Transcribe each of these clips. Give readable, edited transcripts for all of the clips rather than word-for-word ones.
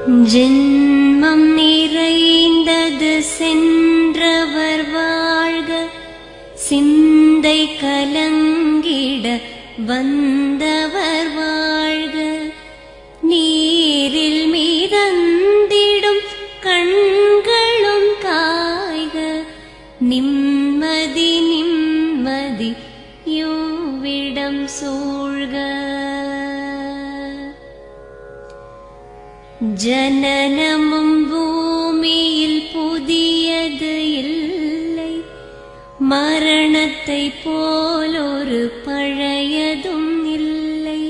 ஜென்மம் நிறைந்தது சென்றவர் வாழ்க, சிந்தை கலங்கிட வந்தவர் வாழ்க. நீரில் மிதந்திடும் கண்களும் காய்க, நிம்மதி நிம்மதி யோவிடம் சூழ்க. ஜனனமும் பூமியில் புதியது இல்லை, மரணத்தை போலொரு பழையதும் இல்லை.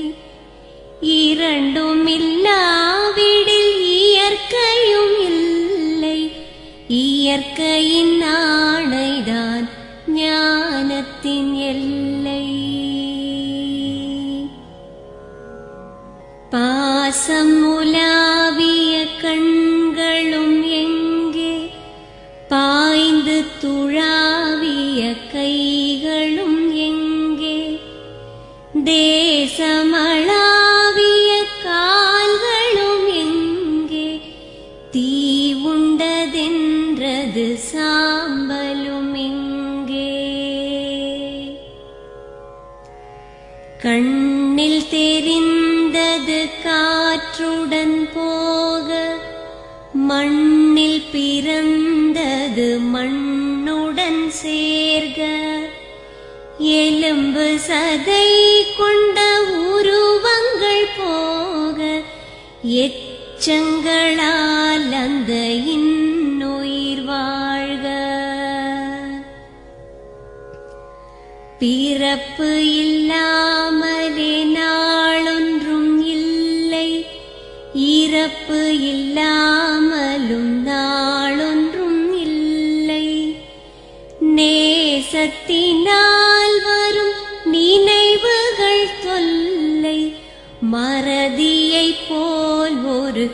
இரண்டும் இல்லாவிடில் இயற்கையும் இல்லை, இயற்கையின் ஆணைதான் ஞானத்தின் எல்லை. பாசம் உலாவிய கண்களும் எங்கே, பாய்ந்து துழாவிய கைகளும் எங்கே, தேசமளாவிய கால்களும் எங்கே, தீ உண்டதென்றது சாம்பலும் எங்கே. கண்ணில் தெரிந்தது காற்றுடன் போக, மண்ணில் பிறந்தது மண்ணுடன் சேர்க. எலும்பு சதை கொண்ட உருவங்கள் போக, எச்சங்களால் அந்த இன்னுயிர் வாழ்க. பிறப்பு இல்லாமலே நாளொன்றும் இல்லை, இறப்பு இல்லாமலும் நாளொன்றும் இல்லை. நேசத்தினால் வரும் நினைவுகள் தொல்லை, மறதியைப் போல் ஒரு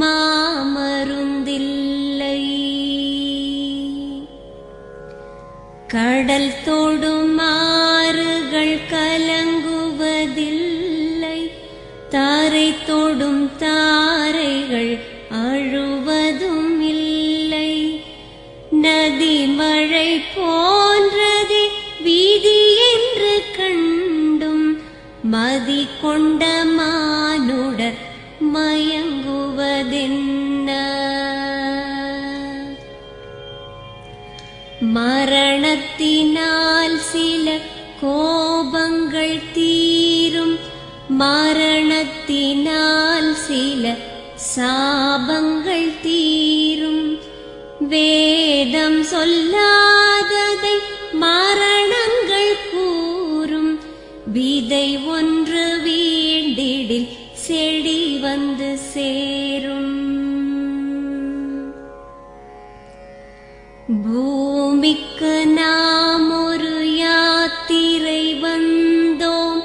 மாமருந்தில்லை. கடல் தொடும் ஆறுகள் கலங்குவதில்லை, தாரை தொடும் தாரைகள் அழுவதும் இல்லை. நதி மழை போன்றதே வீதி என்று கண்டும், மதி கொண்ட மானுடர் மயங்குவதென்ன. மரணத்தினால் சில கோபங்கள் தீரும், மரணத்தினால் சில சாபங்கள் தீரும். வேதம் சொல்லாததை மரணங்கள் கூறும், விதை ஒன்று வீண்டிடில் செடி வந்து சேரும். பூமிக்கு நாம் ஒரு யாத்திரை வந்தோம்,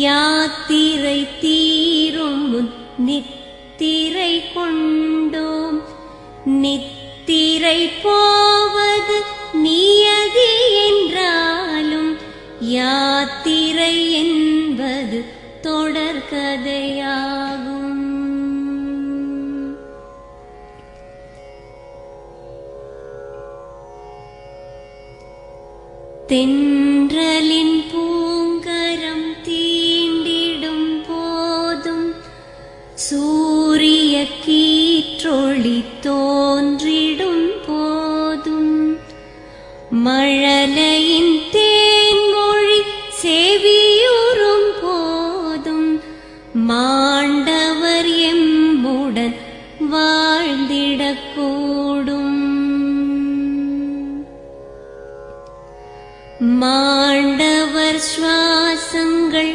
யாத்திரை தீரும் முன் நித்திரை கொண்டோம். நித்திரை போவது நியதி என்றாலும், யாத்திரை என்பது தொடர்கதையாகும். தென்றலின் பூங்கரம் தீண்டிடும் போதும், சூரிய கீற்றொளி தோன்றிடும் போதும், மழலையின் தேன்மொழி செவியுறும் போதும், மாண்டவர் எம்முடன் வாழ்ந்திடக்கூடும். மாண்டவர் சுவாசங்கள்